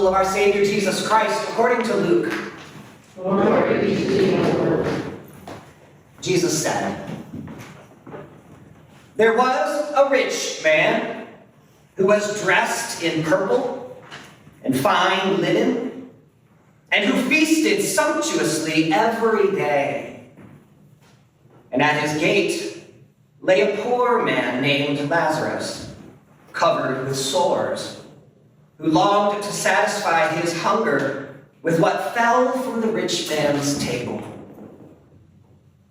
of our Savior Jesus Christ according to Luke. Glory be to you, Lord. Jesus said, "There was a rich man who was dressed in purple and fine linen, and who feasted sumptuously every day. And at his gate lay a poor man named Lazarus, covered with sores, who longed to satisfy his hunger with what fell from the rich man's table.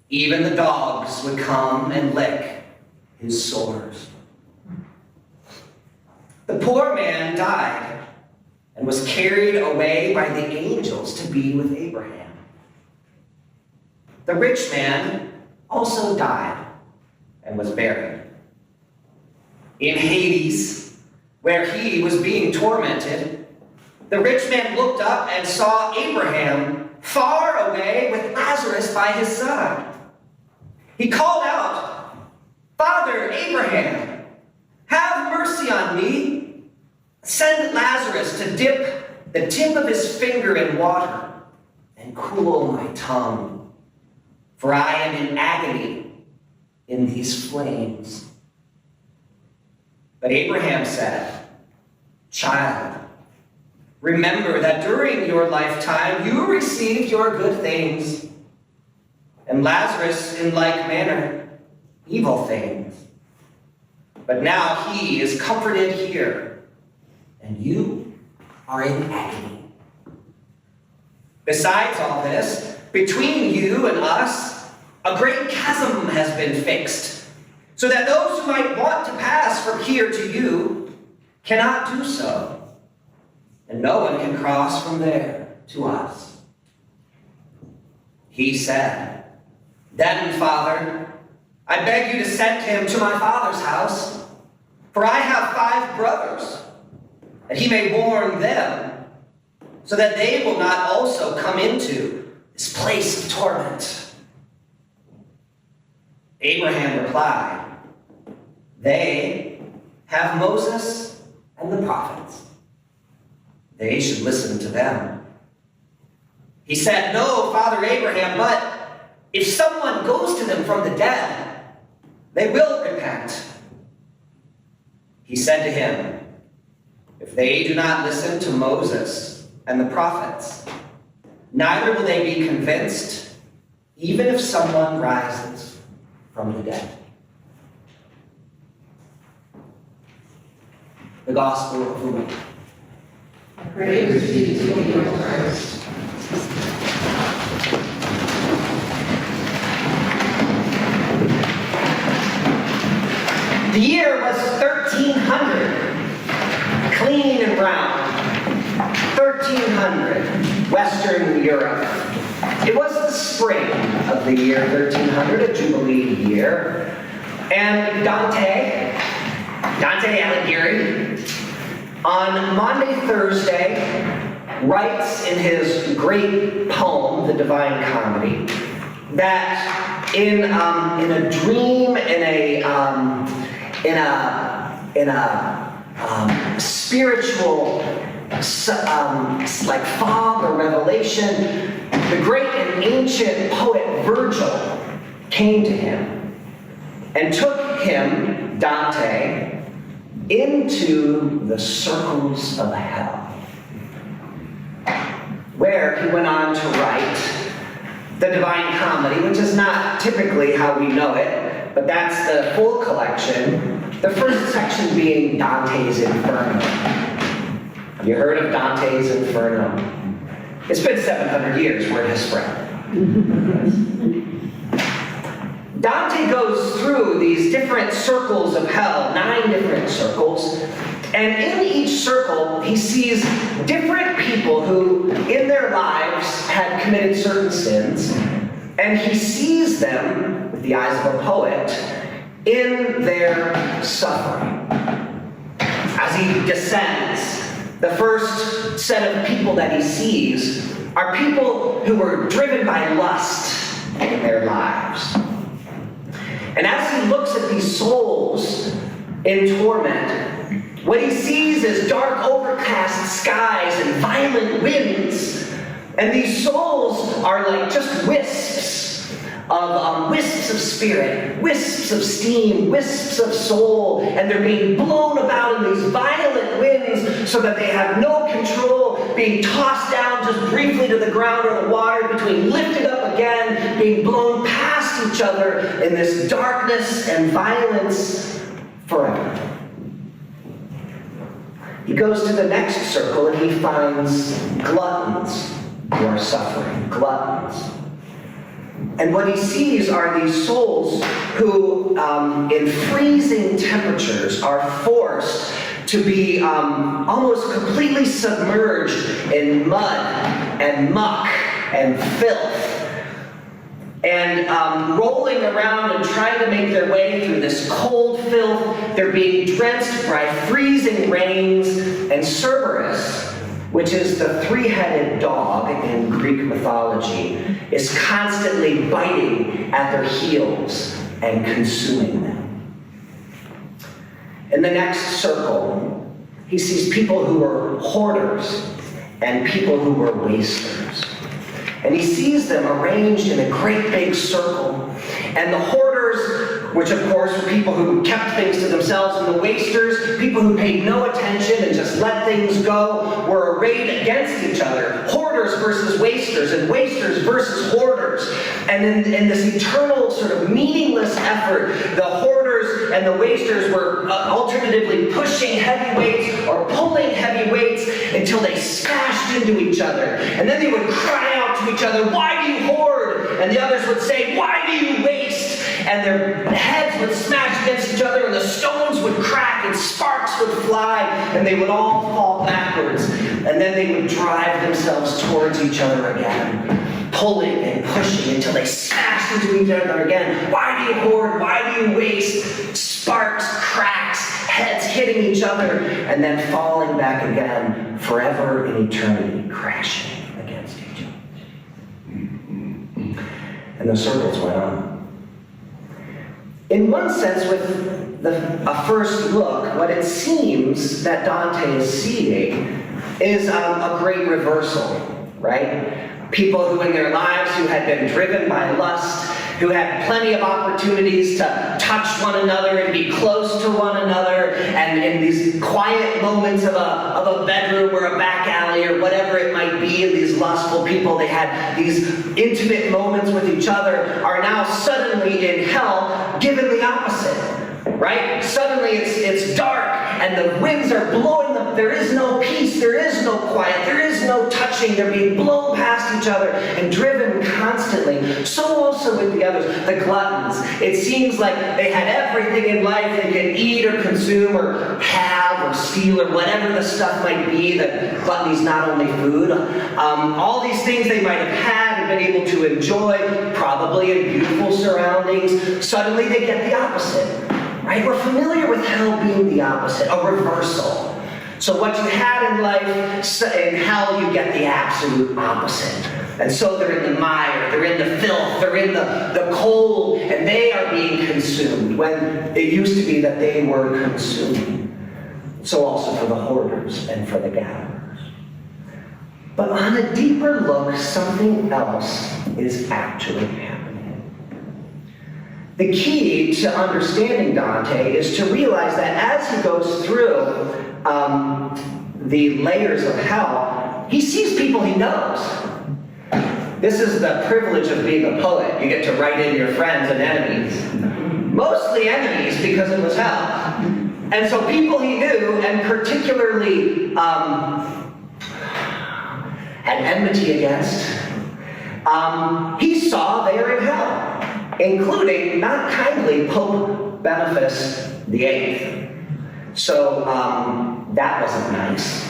Even the dogs would come and lick his sores." The poor man died and was carried away by the angels to be with Abraham. The rich man also died and was buried. In Hades, where he was being tormented, the rich man looked up and saw Abraham far away with Lazarus by his side. He called out, "Father Abraham, have mercy on me. Send Lazarus to dip the tip of his finger in water and cool my tongue, for I am in agony in these flames." But Abraham said, "Child, remember that during your lifetime you received your good things, and Lazarus in like manner evil things. But now he is comforted here, and you are in agony. Besides all this, between you and us, a great chasm has been fixed, so that those who might want to pass from here to you cannot do so, and no one can cross from there to us." He said, "Then, Father, I beg you to send him to my father's house, for I have 5 brothers, that he may warn them, so that they will not also come into this place of torment." Abraham replied, "They have Moses and the prophets. They should listen to them." He said, "No, Father Abraham, but if someone goes to them from the dead, they will repent." He said to him, "If they do not listen to Moses and the prophets, neither will they be convinced, even if someone rises from the dead." The Gospel of the Lord. Praise be to you, Christ. The year was 1300, clean and round. 1300, Western Europe. It was the spring of the year 1300, a Jubilee year. And Dante Alighieri, on Maundy Thursday, writes in his great poem, The Divine Comedy, that in a dream, in a spiritual like fog or revelation, the great and ancient poet Virgil came to him and took him, Dante, into the circles of hell, where he went on to write the Divine Comedy, which is not typically how we know it, but that's the full collection, the first section being Dante's Inferno. Have you heard of Dante's Inferno? It's been 700 years where it has spread. Dante goes through these different circles of hell, 9 different circles, and in each circle he sees different people who in their lives had committed certain sins, and he sees them, with the eyes of a poet, in their suffering. As he descends, the first set of people that he sees are people who were driven by lust in their lives. And as he looks at these souls in torment, What he sees is dark, overcast skies and violent winds. And these souls are like just wisps of spirit, wisps of steam, wisps of soul, and they're being blown about in these violent winds so that they have no control, being tossed down just briefly to the ground or the water, between lifted up again, being blown past each other in this darkness and violence forever. He goes to the next circle and he finds gluttons who are suffering, gluttons. And what he sees are these souls who, in freezing temperatures, are forced to be almost completely submerged in mud and muck and filth. And rolling around and trying to make their way through this cold filth. They're being drenched by freezing rains, and Cerberus, which is the three-headed dog in Greek mythology, is constantly biting at their heels and consuming them. In the next circle, he sees people who are hoarders and people who are wasters. And he sees them arranged in a great big circle. And the hoarders, which of course were people who kept things to themselves, and the wasters, people who paid no attention and just let things go, were arrayed against each other. Hoarders versus wasters, and wasters versus hoarders. And in this eternal sort of meaningless effort, the hoarders and the wasters were alternatively pushing heavy weights or pulling heavy weights until they smashed into each other. And then they would cry out to each other, "Why do you hoard?" And the others would say, "Why do you waste?" And their heads would smash against each other, and the stones would crack, and sparks would fly, and they would all fall backwards. And then they would drive themselves towards each other again, pulling and pushing until they smashed into each other again. Why do you hoard? Why do you waste? Sparks, cracks, heads hitting each other, and then falling back again, forever in eternity, crashing against each other. And the circles went on. In one sense, with a first look, what it seems that Dante is seeing is a great reversal, right? People who in their lives who had been driven by lust, who had plenty of opportunities to touch one another and be close to one another, and in these quiet moments of a bedroom or a back alley or whatever it might be, and these lustful people, they had these intimate moments with each other, are now suddenly in hell given the opposite, right? Suddenly it's dark and the winds are blowing them. There is no peace, there is no quiet, there is no touching. They're being blown past each other and driven constantly. So also with the others, the gluttons. It seems like they had everything in life they could eat or consume or have or steal or whatever the stuff might be. That gluttony's not only food. All these things they might have had and been able to enjoy, probably in beautiful surroundings. Suddenly they get the opposite. Right? We're familiar with hell being the opposite, a reversal. So what you had in life, in hell you get the absolute opposite. And so they're in the mire, they're in the filth, they're in the cold, and they are being consumed, when it used to be that they were consumed. So also for the hoarders and for the gatherers. But on a deeper look, something else is actually happening. The key to understanding Dante is to realize that as he goes through the layers of hell, he sees people he knows. This is the privilege of being a poet. You get to write in your friends and enemies. Mostly enemies because it was hell. And so people he knew, and particularly had enmity against, he saw they were in hell. Including, not kindly, Pope Boniface VIII. So that wasn't nice.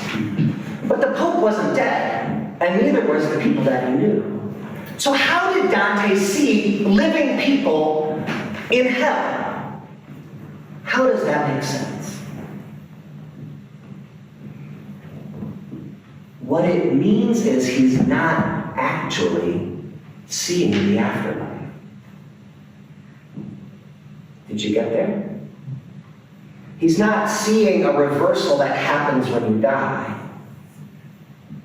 But the Pope wasn't dead, and neither was the people that he knew. So how did Dante see living people in hell? How does that make sense? What it means is he's not actually seeing the afterlife. Did you get there? He's not seeing a reversal that happens when you die.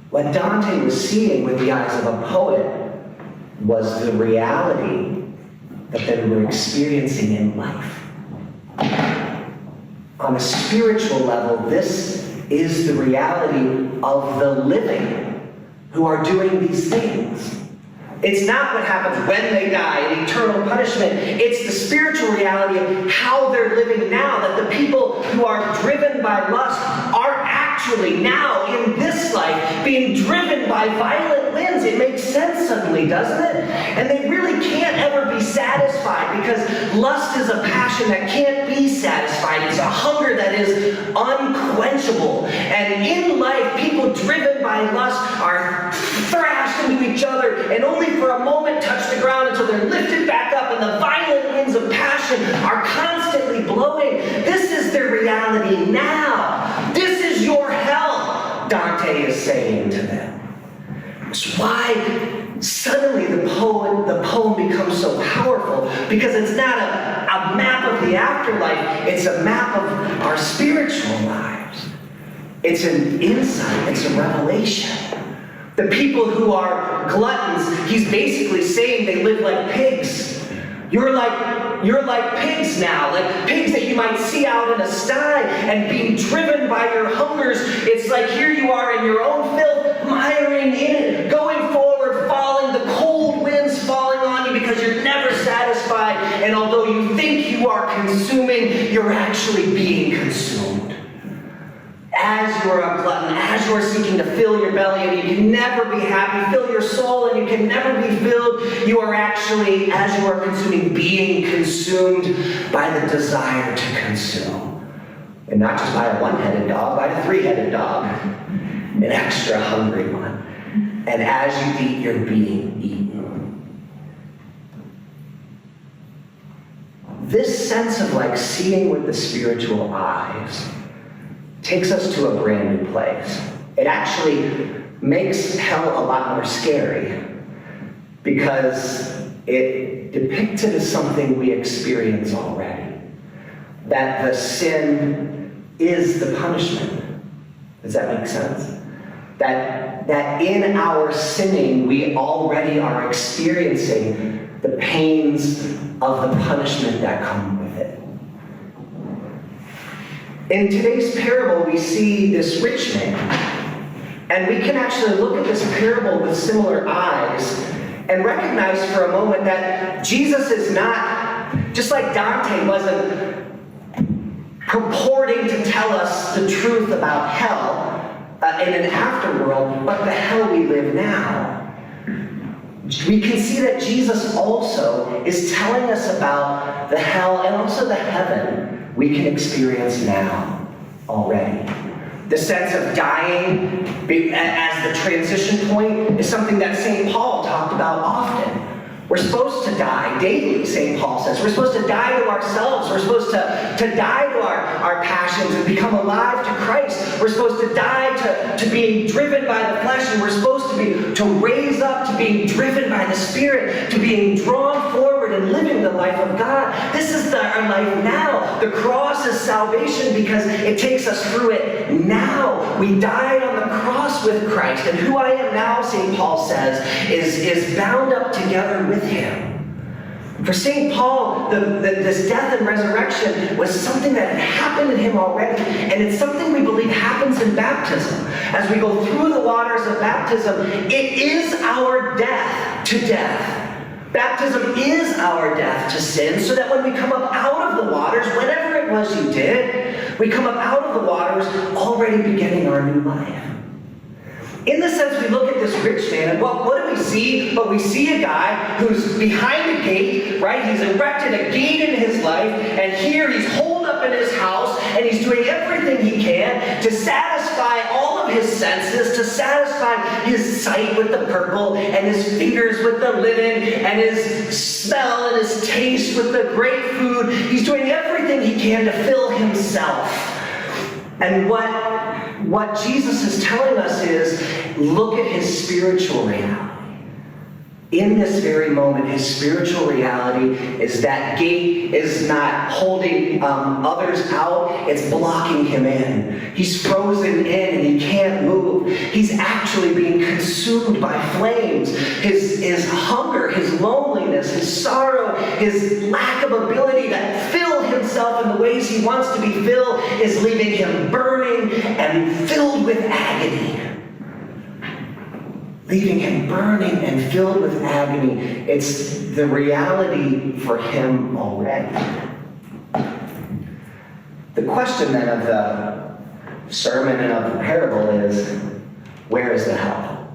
What Dante was seeing with the eyes of a poet was the reality that they were experiencing in life. On a spiritual level, this is the reality of the living who are doing these things. It's not what happens when they die in eternal punishment. It's the spiritual reality of how they're living now, that the people who are driven by lust are actually now in this life being driven by violent winds. It makes sense suddenly, doesn't it? And they really can't ever be satisfied because lust is a passion that can't be satisfied. It's a hunger that is unquenchable. And in life, people driven by lust are thrashed into each other and only for a moment touch the ground until they're lifted back up and the violent winds of passion are constantly blowing. This is their reality now. This is your hell, Dante is saying to them. That's why suddenly the poem becomes so powerful, because it's not a map of the afterlife, it's a map of our spiritual lives. It's an insight, it's a revelation. The people who are gluttons, he's basically saying they live like pigs. You're like pigs now, like pigs that you might see out in a sty and being driven by your hungers. It's like here you are in your own filth, miring in it, going forward, falling, the cold winds falling on you because you're never satisfied. And although you think you are consuming, you're actually being consumed. As you're a glutton, as you're seeking to fill your belly and you can never be happy, fill your soul and you can never be filled, you are actually, as you are consuming, being consumed by the desire to consume. And not just by a one-headed dog, by a three-headed dog, an extra hungry one. And as you eat, you're being eaten. This sense of like seeing with the spiritual eyes takes us to a brand new place. It actually makes hell a lot more scary because it depicts it as something we experience already. That the sin is the punishment. Does that make sense? That in our sinning, we already are experiencing the pains of the punishment that come with it. In today's parable, we see this rich man, and we can actually look at this parable with similar eyes and recognize for a moment that Jesus is not, just like Dante wasn't purporting to tell us the truth about hell in an afterworld, but the hell we live now. We can see that Jesus also is telling us about the hell and also the heaven we can experience now already. The sense of dying as the transition point is something that St. Paul talked about often. We're supposed to die daily, St. Paul says. We're supposed to die to ourselves. We're supposed to die to our passions and become alive to Christ. We're supposed to die to being driven by the flesh, and we're supposed to raise up to being driven by the Spirit, to being drawn forward and living the life of God. This is our life now. The cross is salvation because it takes us through it now. We died on the cross with Christ, and who I am now, St. Paul says, is bound up together with Him. For St. Paul, this death and resurrection was something that had happened in him already, and it's something we believe happens in baptism. As we go through the waters of baptism, it is our death to death. Baptism is our death to sin, so that when we come up out of the waters, whatever it was you did, we come up out of the waters already beginning our new life. In the sense, we look at this rich man, and what do we see? But we see a guy who's behind a gate, right? He's erected a gate in his life, and here he's holed up in his house, and he's doing everything he can to satisfy all of his senses, to satisfy his sight with the purple, and his fingers with the linen, and his smell and his taste with the great food. He's doing everything he can to fill himself. And what Jesus is telling us is, look at his spiritual reality. in this very moment, his spiritual reality is that gate is not holding others out, it's blocking him in. He's frozen in and he can't move. He's actually being consumed by flames. His hunger, his loneliness, his sorrow, his lack of ability to fill himself in the ways he wants to be filled is leaving him burning and filled with agony. Leaving him burning and filled with agony. It's the reality for him already. The question then of the sermon and of the parable is, where is the help?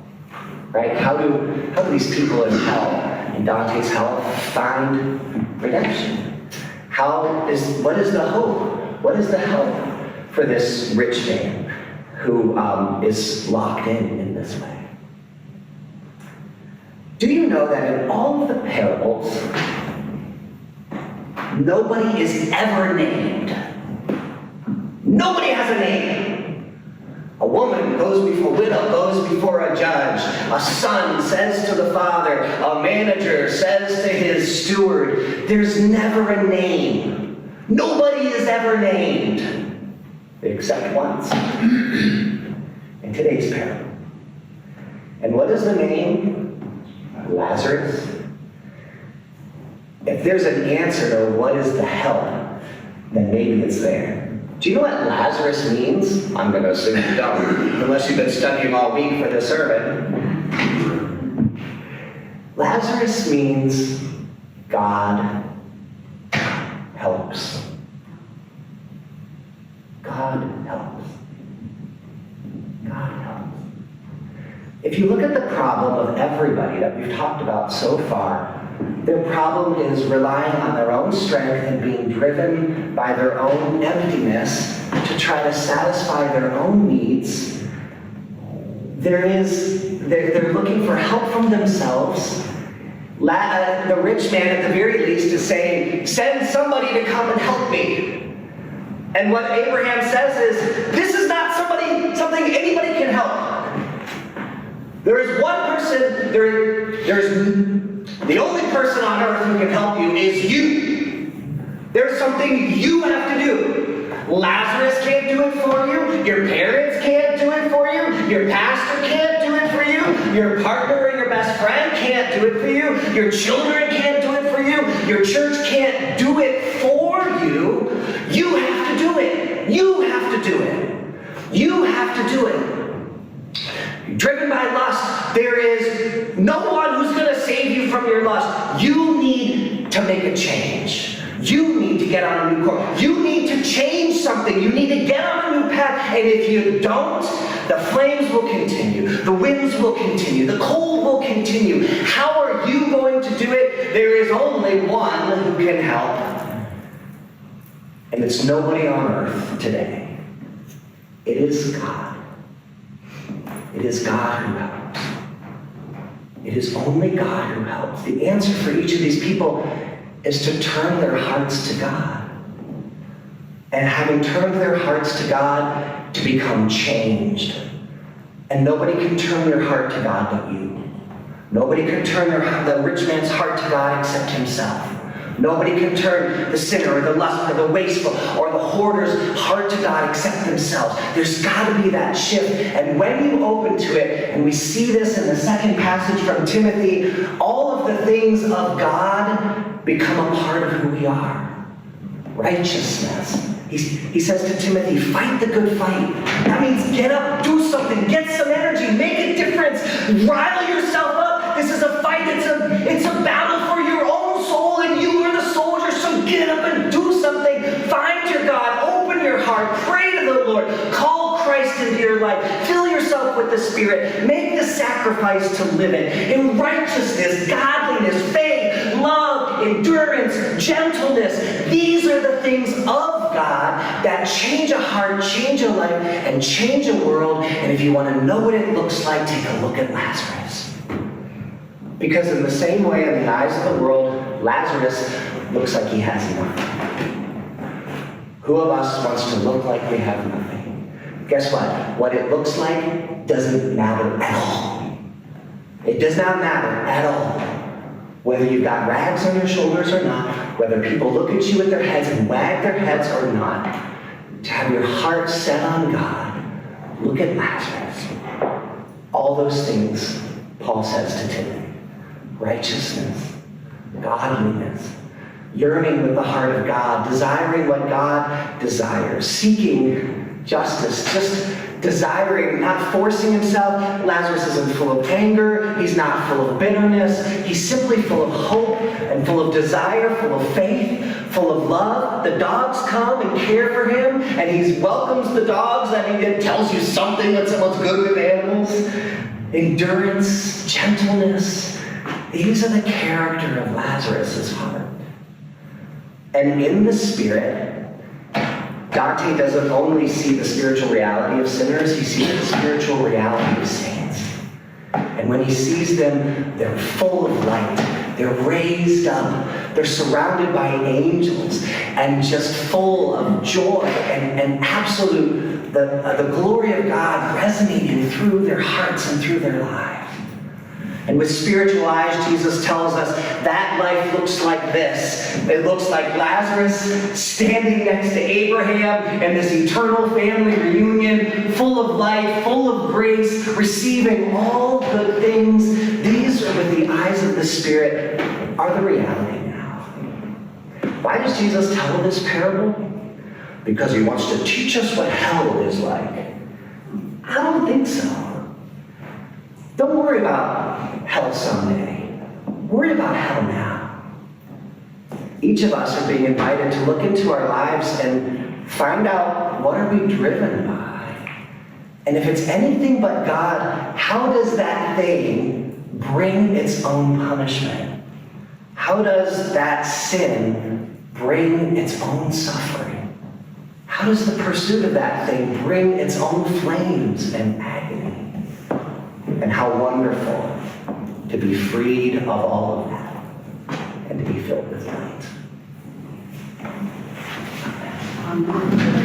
Right? How do these people in hell, in Dante's hell, find redemption? What is the hope? What is the help for this rich man who is locked in this way? Do you know that in all of the parables, nobody is ever named? Nobody has a name. A woman goes before a widow, goes before a judge. A son says to the father. A manager says to his steward. There's never a name. Nobody is ever named, except once, in today's parable. And what is the name? Lazarus. If there's an answer to what is the help, then maybe it's there. Do you know what Lazarus means? I'm going to assume you don't, unless you've been studying all week for the sermon. Lazarus means God helps. God helps. God helps. If you look at the problem of everybody that we've talked about so far, their problem is relying on their own strength and being driven by their own emptiness to try to satisfy their own needs. They're looking for help from themselves. The rich man, at the very least, is saying, send somebody to come and help me. And what Abraham says is, this is not something anybody can help. There is one person, there's the only person on earth who can help you is you. There's something you have to do. Lazarus can't do it for you. Your parents can't do it for you. Your pastor can't do it for you. Your partner or your best friend can't do it for you. Your children can't do it for you. Your church can't do it for you. You have to do it. You have to do it. You have to do it. Driven by lust, there is no one who's going to save you from your lust. You need to make a change. You need to get on a new course. You need to change something. You need to get on a new path. And if you don't, the flames will continue. The winds will continue. The cold will continue. How are you going to do it? There is only one who can help. And it's nobody on earth today. It is God. It is God who helps. It is only God who helps. The answer for each of these people is to turn their hearts to God. And having turned their hearts to God, to become changed. And nobody can turn their heart to God but you. Nobody can turn the rich man's heart to God except himself. Nobody can turn the sinner or the lustful or the wasteful or the hoarder's heart to God except themselves. There's got to be that shift. And when you open to it, and we see this in the second passage from Timothy, all of the things of God become a part of who we are. Righteousness. He says to Timothy, fight the good fight. That means get up, do something, get some energy, make a difference, rile yourself up. This is a fight. It's a battle for your own soul, and you are the soldier, so get up and do something. Find your God, open your heart, pray to the Lord, call Christ into your life, fill yourself with the Spirit, make the sacrifice to live it. In righteousness, godliness, faith, love, endurance, gentleness. These are the things of God that change a heart, change a life, and change a world. And if you want to know what it looks like, take a look at Lazarus. Because in the same way, in the eyes of the world, Lazarus looks like he has nothing. Who of us wants to look like we have nothing? Guess what? What it looks like doesn't matter at all. It does not matter at all whether you've got rags on your shoulders or not, whether people look at you with their heads and wag their heads or not, to have your heart set on God. Look at Lazarus. All those things, Paul says to Timothy. Righteousness, godliness, yearning with the heart of God, desiring what God desires, seeking justice, just desiring, not forcing himself. Lazarus isn't full of anger. He's not full of bitterness. He's simply full of hope and full of desire, full of faith, full of love. The dogs come and care for him, and he welcomes the dogs. It tells you something what's good with animals. Endurance, gentleness. These are the character of Lazarus' heart. And in the Spirit, Dante doesn't only see the spiritual reality of sinners, he sees the spiritual reality of saints. And when he sees them, they're full of light. They're raised up. They're surrounded by angels and just full of joy and absolute, the glory of God resonating through their hearts and through their lives. And with spiritual eyes, Jesus tells us that life looks like this. It looks like Lazarus standing next to Abraham in this eternal family reunion, full of life, full of grace, receiving all good things. These, with the eyes of the Spirit, are the reality now. Why does Jesus tell this parable? Because he wants to teach us what hell is like. I don't think so. Don't worry about hell someday. Worry about hell now. Each of us are being invited to look into our lives and find out, what are we driven by? And if it's anything but God, how does that thing bring its own punishment? How does that sin bring its own suffering? How does the pursuit of that thing bring its own flames and agony? And how wonderful to be freed of all of that and to be filled with light. Amen.